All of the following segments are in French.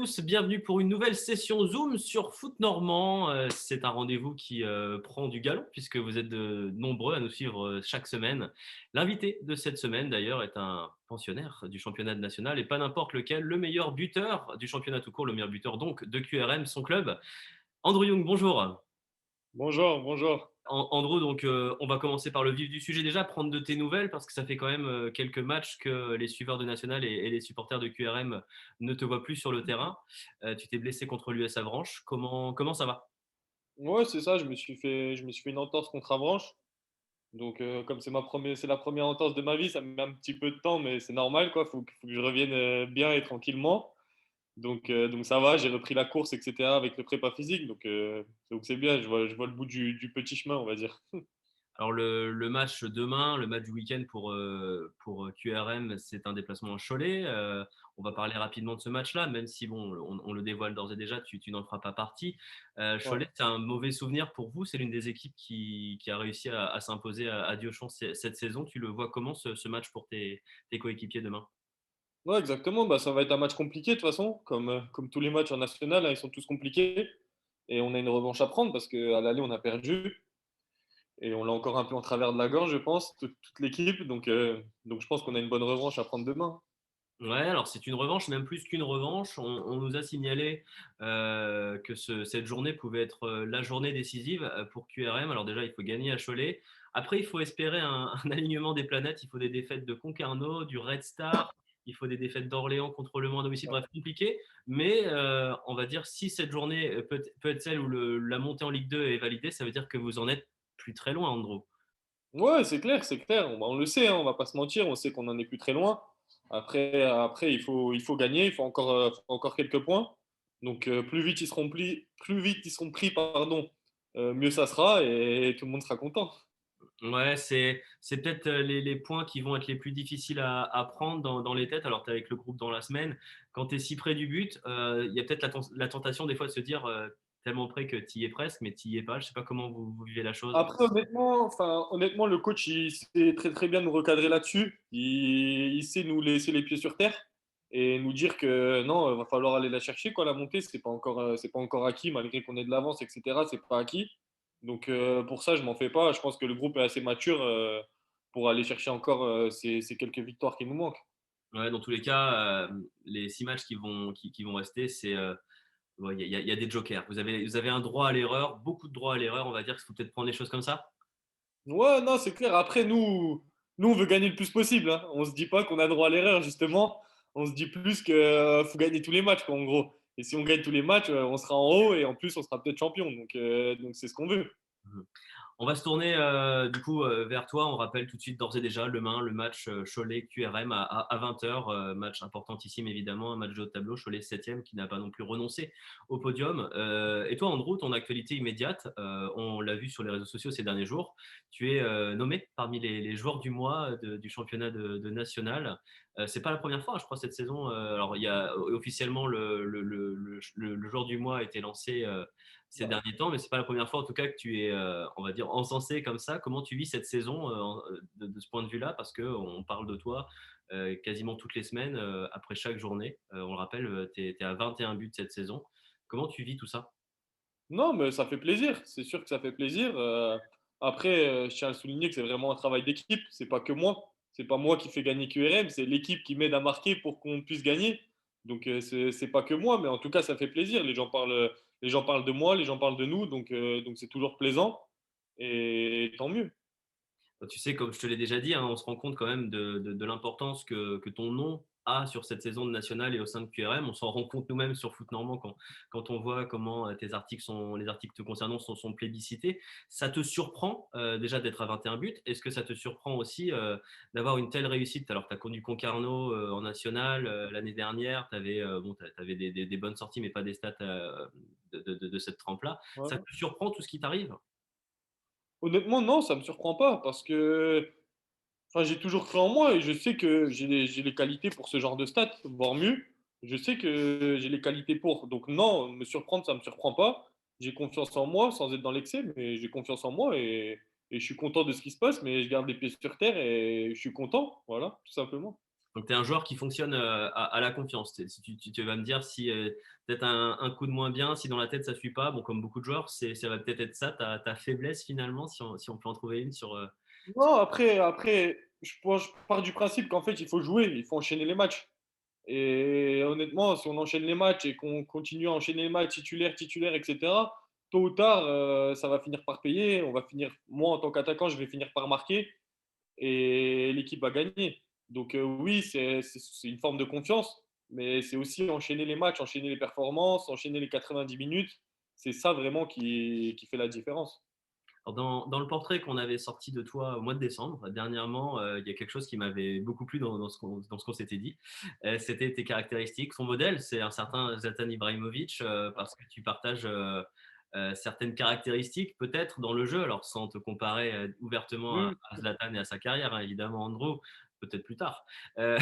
tous, bienvenue pour une nouvelle session Zoom sur Foot Normand. C'est un rendez-vous qui prend du galon puisque vous êtes de nombreux à nous suivre chaque semaine. L'invité de cette semaine d'ailleurs est un pensionnaire du championnat national et pas n'importe lequel, le meilleur buteur du championnat tout court, le meilleur buteur donc de QRM, son club. Andrew Young, bonjour. Bonjour, bonjour. Andrew, donc on va commencer par le vif du sujet déjà, prendre de tes nouvelles parce que ça fait quand même quelques matchs que les suiveurs de National et les supporters de QRM ne te voient plus sur le terrain. Tu t'es blessé contre l'US Avranches. Comment ça va? Ouais, c'est ça, je me suis fait une entorse contre Avranches. Donc, comme c'est la première entorse de ma vie, ça me met un petit peu de temps, mais c'est normal, quoi. Faut que je revienne bien et tranquillement. Donc ça va, j'ai repris la course, etc. avec le prépa physique. Donc c'est bien, je vois le bout du petit chemin, on va dire. Alors le match demain, le match du week-end pour QRM, c'est un déplacement à Cholet. On va parler rapidement de ce match-là, même si bon, on le dévoile d'ores et déjà, tu n'en feras pas partie. Ouais. Cholet, c'est un mauvais souvenir pour vous. C'est l'une des équipes qui a réussi à s'imposer à Diochon cette saison. Tu le vois comment ce match pour tes coéquipiers demain? Ouais, exactement. Bah, ça va être un match compliqué de toute façon, comme tous les matchs en national, hein, ils sont tous compliqués. Et on a une revanche à prendre parce qu'à l'aller, on a perdu. Et on l'a encore un peu en travers de la gorge, je pense, toute l'équipe. Donc je pense qu'on a une bonne revanche à prendre demain. Ouais, alors c'est une revanche, même plus qu'une revanche. On nous a signalé que cette journée pouvait être la journée décisive pour QRM. Alors déjà, il faut gagner à Cholet. Après, il faut espérer un alignement des planètes. Il faut des défaites de Concarneau, du Red Star. Il faut des défaites d'Orléans contre Le Mans à domicile. Bref, compliqué. Mais on va dire, si cette journée peut être celle où la montée en Ligue 2 est validée, ça veut dire que vous en êtes plus très loin, Andro. Ouais, c'est clair, c'est clair. On le sait, hein, on va pas se mentir, on sait qu'on en est plus très loin. Après il faut gagner, faut encore quelques points. Donc plus vite ils seront pris, pardon, mieux ça sera et tout le monde sera content. Ouais, c'est peut-être les points qui vont être les plus difficiles à prendre dans les têtes. Alors, tu es avec le groupe dans la semaine. Quand tu es si près du but, il y a peut-être la tentation des fois de se dire tellement près que tu y es presque, mais tu y es pas. Je sais pas comment vous vivez la chose. Après, honnêtement, le coach, il sait très très bien nous recadrer là-dessus. Il sait nous laisser les pieds sur terre et nous dire que non, va falloir aller la chercher, quoi, la montée. C'est pas encore acquis, malgré qu'on ait de l'avance, etc. C'est pas acquis. Donc pour ça, je m'en fais pas. Je pense que le groupe est assez mature pour aller chercher encore ces quelques victoires qui nous manquent. Ouais, dans tous les cas, les 6 matchs qui vont rester, ouais, il y a des jokers. Vous avez un droit à l'erreur, beaucoup de droits à l'erreur. On va dire qu'il faut peut-être prendre les choses comme ça. Ouais, non, c'est clair. Après, nous, on veut gagner le plus possible, hein. On se dit pas qu'on a droit à l'erreur, justement. On se dit plus que faut gagner tous les matchs, quoi, en gros. Et si on gagne tous les matchs, on sera en haut et en plus, on sera peut-être champion. Donc c'est ce qu'on veut. Mhm. On va se tourner du coup vers toi. On rappelle tout de suite d'ores et déjà demain le match Cholet-QRM à 20h. Match importantissime évidemment, un match de haut de tableau. Cholet 7e qui n'a pas non plus renoncé au podium. Et toi, Andrew, ton actualité immédiate, on l'a vu sur les réseaux sociaux ces derniers jours. Tu es nommé parmi les joueurs du mois du championnat de national. C'est pas la première fois, je crois, cette saison. Alors, il y a officiellement le joueur du mois a été lancé ces Ouais. derniers temps, mais c'est pas la première fois en tout cas que tu es, on va dire, encensé comme ça. Comment tu vis cette saison de ce point de vue-là? Parce qu'on parle de toi quasiment toutes les semaines, après chaque journée. On le rappelle, tu es à 21 buts cette saison. Comment tu vis tout ça? Non, mais ça fait plaisir. C'est sûr que ça fait plaisir. Après, je tiens à souligner que c'est vraiment un travail d'équipe. C'est pas que moi. C'est pas moi qui fais gagner QRM. C'est l'équipe qui m'aide à marquer pour qu'on puisse gagner. Donc, c'est pas que moi. Mais en tout cas, ça fait plaisir. Les gens parlent de moi, les gens parlent de nous. Donc c'est toujours plaisant. Et tant mieux. Tu sais, comme je te l'ai déjà dit, hein, on se rend compte quand même de l'importance que ton nom a sur cette saison de nationale et au sein de QRM. On s'en rend compte nous-mêmes sur Foot Normand quand on voit comment les articles te concernant sont plébiscités. Ça te surprend déjà d'être à 21 buts. Est-ce que ça te surprend aussi d'avoir une telle réussite alors que tu as connu Concarneau en national l'année dernière, tu avais, des bonnes sorties mais pas des stats de cette trempe-là. Ça Ouais. te surprend tout ce qui t'arrive? Honnêtement, non, ça me surprend pas parce que enfin, j'ai toujours cru en moi et je sais que j'ai les qualités pour ce genre de stats, voire mieux. Je sais que j'ai les qualités pour. Donc non, me surprendre, ça me surprend pas. J'ai confiance en moi sans être dans l'excès, mais j'ai confiance en moi et je suis content de ce qui se passe, mais je garde les pieds sur terre et je suis content, voilà, tout simplement. Donc, tu es un joueur qui fonctionne à la confiance. Si tu vas me dire si peut-être un coup de moins bien, si dans la tête ça ne suit pas, bon, comme beaucoup de joueurs, ça va peut-être être ça, ta faiblesse finalement, si on peut en trouver une Non, après je pars du principe qu'en fait, il faut jouer, il faut enchaîner les matchs. Et honnêtement, si on enchaîne les matchs et qu'on continue à enchaîner les matchs titulaires, titulaires, etc., tôt ou tard, ça va finir par payer. On va finir, moi, en tant qu'attaquant, je vais finir par marquer et l'équipe va gagner. Donc, oui, c'est une forme de confiance, mais c'est aussi enchaîner les matchs, enchaîner les performances, enchaîner les 90 minutes. C'est ça vraiment qui fait la différence. Alors, dans le portrait qu'on avait sorti de toi au mois de décembre, dernièrement, il y a quelque chose qui m'avait beaucoup plu dans ce qu'on s'était dit. C'était tes caractéristiques. Ton modèle, c'est un certain Zlatan Ibrahimovic, parce que tu partages certaines caractéristiques, peut-être dans le jeu, alors sans te comparer ouvertement Oui, à Zlatan et à sa carrière, hein, évidemment, Andro, peut-être plus tard. Euh,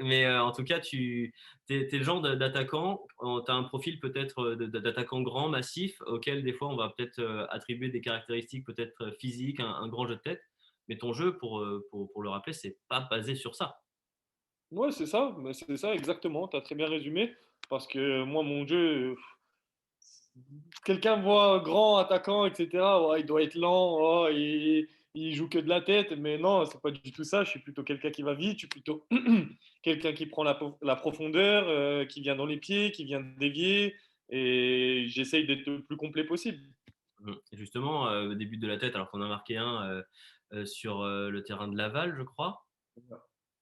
mais en tout cas, tu es le genre d'attaquant, tu as un profil peut-être d'attaquant grand, massif, auquel des fois on va peut-être attribuer des caractéristiques peut-être physiques, un grand jeu de tête. Mais ton jeu, pour le rappeler, c'est pas basé sur ça. ouais, c'est ça, mais c'est ça exactement. Tu as très bien résumé. Parce que moi, mon jeu, quelqu'un me voit grand attaquant, etc. Ouais, il doit être lent, oh, il joue que de la tête. Mais non, c'est pas du tout ça. Je suis plutôt quelqu'un qui va vite. Je suis plutôt quelqu'un qui prend la profondeur, qui vient dans les pieds, qui vient dévier. Et j'essaye d'être le plus complet possible. Et justement, au début de la tête, alors qu'on a marqué un sur le terrain de Laval, je crois.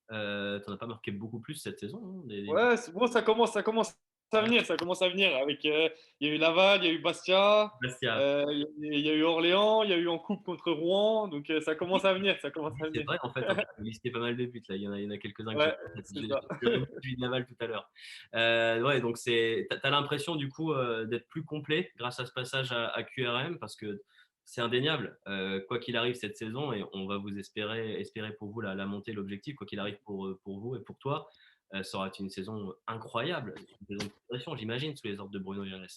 Tu n'en as pas marqué beaucoup plus cette saison, hein, Ouais, c'est bon, ça commence à venir, ça commence à venir. Il y a eu Laval, il y a eu Bastia, Bastia. il y a eu Orléans, il y a eu en coupe contre Rouen, donc ça commence à venir, ça commence à C'est venir. vrai, en fait, tu as listé pas mal de buts là. Il y en a quelques-uns qui Ouais, c'est ça. j'ai revu celui de Laval tout à l'heure. Ouais, donc t'as l'impression du coup d'être plus complet grâce à ce passage à QRM parce que c'est indéniable. Quoi qu'il arrive cette saison, et on va vous espérer pour vous la montée, l'objectif, quoi qu'il arrive pour vous et pour toi, ça aura été une saison incroyable, une saison de progression, j'imagine, sous les ordres de Bruno Virales.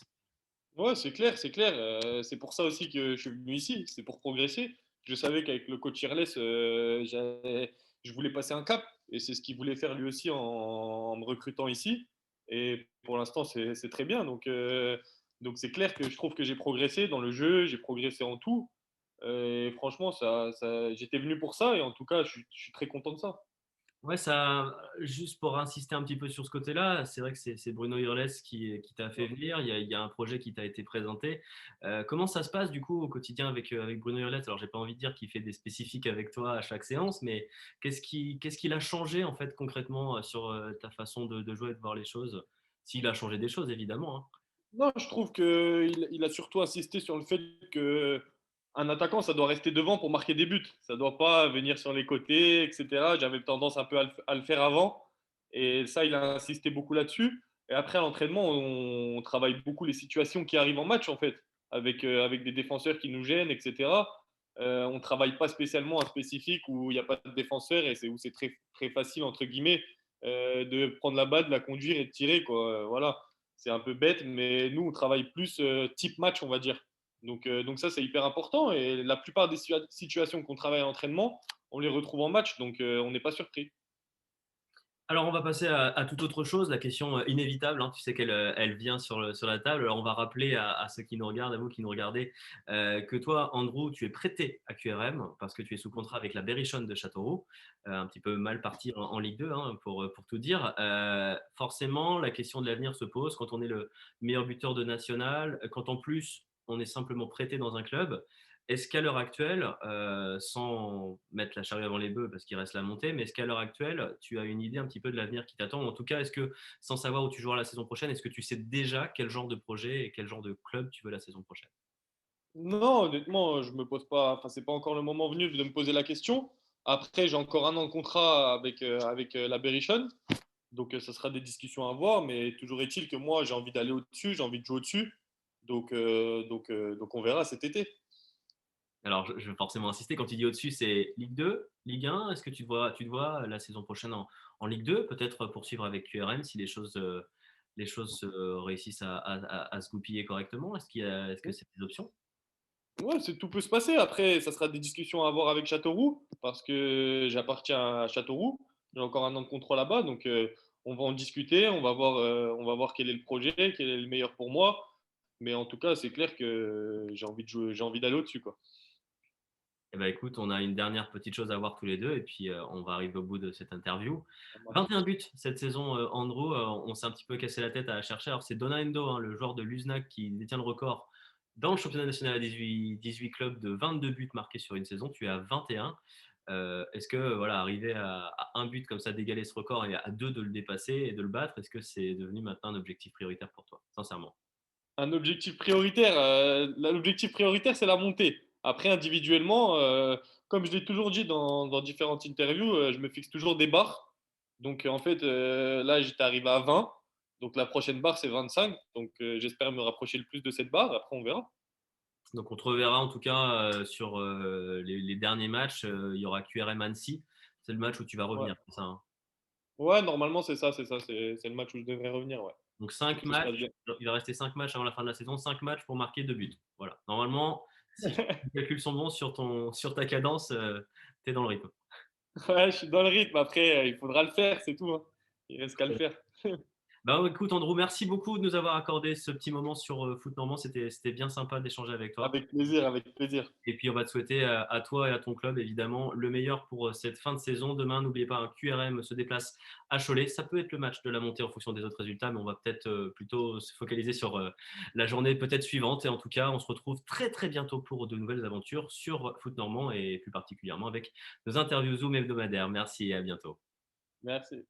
Ouais, c'est clair, c'est clair. C'est pour ça aussi que je suis venu ici, c'est pour progresser. Je savais qu'avec le coach Irles, je voulais passer un cap, et c'est ce qu'il voulait faire lui aussi en me recrutant ici. Et pour l'instant, c'est très bien. Donc c'est clair que je trouve que j'ai progressé dans le jeu, j'ai progressé en tout. Et franchement, j'étais venu pour ça, et en tout cas, je suis très content de ça. Ouais, juste pour insister un petit peu sur ce côté-là, c'est vrai que c'est Bruno Irles qui t'a fait venir. Il y a un projet qui t'a été présenté. Comment ça se passe du coup au quotidien avec Bruno Irles? Alors, j'ai pas envie de dire qu'il fait des spécifiques avec toi à chaque séance, mais qu'est-ce qu'il a changé en fait concrètement sur ta façon de jouer et de voir les choses? S'il a changé des choses, évidemment, hein. Non, je trouve qu'il a surtout insisté sur le fait que un attaquant, ça doit rester devant pour marquer des buts. Ça ne doit pas venir sur les côtés, etc. J'avais tendance un peu à le faire avant. Et ça, il a insisté beaucoup là-dessus. Et après, à l'entraînement, on travaille beaucoup les situations qui arrivent en match, en fait, avec des défenseurs qui nous gênent, etc. On ne travaille pas spécialement un spécifique où il n'y a pas de défenseur et où c'est très, très facile, entre guillemets, de prendre la balle, de la conduire et de tirer, quoi. Voilà. C'est un peu bête, mais nous, on travaille plus type match, on va dire. Donc ça, c'est hyper important. Et la plupart des situations qu'on travaille à l'entraînement, on les retrouve en match, donc on n'est pas surpris. Alors, on va passer à toute autre chose, la question inévitable, hein, tu sais qu'elle vient sur la table. Alors, on va rappeler à ceux qui nous regardent, à vous qui nous regardez, que toi, Andrew, tu es prêté à QRM parce que tu es sous contrat avec la Berrichonne de Châteauroux, un petit peu mal parti en Ligue 2, hein, pour tout dire. Forcément, la question de l'avenir se pose quand on est le meilleur buteur de national, quand en plus on est simplement prêté dans un club. Est-ce qu'à l'heure actuelle, sans mettre la charrue avant les bœufs parce qu'il reste la montée, mais est-ce qu'à l'heure actuelle, tu as une idée un petit peu de l'avenir qui t'attend? En tout cas, est-ce que, sans savoir où tu joueras la saison prochaine, est-ce que tu sais déjà quel genre de projet et quel genre de club tu veux la saison prochaine? Non, honnêtement, je me pose pas. Enfin, c'est pas encore le moment venu de me poser la question. Après, j'ai encore un an de contrat avec la Berrichonne, donc ça sera des discussions à avoir. Mais toujours est-il que moi, j'ai envie d'aller au-dessus, j'ai envie de jouer au-dessus. Donc on verra cet été. Alors, je vais forcément insister, quand tu dis au-dessus, c'est Ligue 2, Ligue 1. Est-ce que tu te vois la saison prochaine en Ligue 2, peut-être poursuivre avec QRM si les choses réussissent à se goupiller correctement? Est-ce que c'est des options? Ouais, tout peut se passer. Après, ça sera des discussions à avoir avec Châteauroux, parce que j'appartiens à Châteauroux. J'ai encore un an de contrat là-bas, donc on va en discuter, on va voir quel est le projet, quel est le meilleur pour moi. Mais en tout cas, c'est clair que j'ai envie de jouer, j'ai envie d'aller au-dessus, quoi. Eh ben, écoute, on a une dernière petite chose à voir tous les deux et puis on va arriver au bout de cette interview. Ça marche. 21 buts cette saison, Andrew. On s'est un petit peu cassé la tête à chercher. Alors, c'est Dona Endo, hein, le joueur de l'USNAC, qui détient le record dans le championnat national à 18 clubs de 22 buts marqués sur une saison. Tu es à 21. Est-ce que voilà, arriver à un but comme ça, d'égaler ce record et à deux de le dépasser et de le battre, est-ce que c'est devenu maintenant un objectif prioritaire pour toi, sincèrement? Un objectif prioritaire, l'objectif prioritaire, c'est la montée. Après, individuellement, comme je l'ai toujours dit dans différentes interviews, je me fixe toujours des barres. Donc, en fait, là, j'étais arrivé à 20. Donc, la prochaine barre, c'est 25. Donc, j'espère me rapprocher le plus de cette barre. Après, on verra. Donc on te reverra en tout cas sur les derniers matchs. Il y aura QRM Annecy. C'est le match où tu vas Ouais, revenir, c'est ça, hein. ouais, normalement, c'est ça, c'est ça. C'est le match où je devrais revenir, ouais. Donc Si 5 tout se passe matchs, bien. il va rester 5 matchs avant la fin de la saison, 5 matchs pour marquer 2 buts. Voilà. Normalement, si les calculs sont bons sur ta cadence, tu es dans le rythme. Ouais, je suis dans le rythme. Après, il faudra le faire, c'est tout, hein. Il reste qu'à le faire. Bah, écoute, Andrew, merci beaucoup de nous avoir accordé ce petit moment sur Foot Normand. C'était bien sympa d'échanger avec toi. Avec plaisir, avec plaisir. Et puis, on va te souhaiter à toi et à ton club, évidemment, le meilleur pour cette fin de saison. Demain, n'oubliez pas, un QRM se déplace à Cholet. Ça peut être le match de la montée en fonction des autres résultats, mais on va peut-être plutôt se focaliser sur la journée peut-être suivante. Et en tout cas, on se retrouve très, très bientôt pour de nouvelles aventures sur Foot Normand et plus particulièrement avec nos interviews Zoom hebdomadaires. Merci et à bientôt. Merci.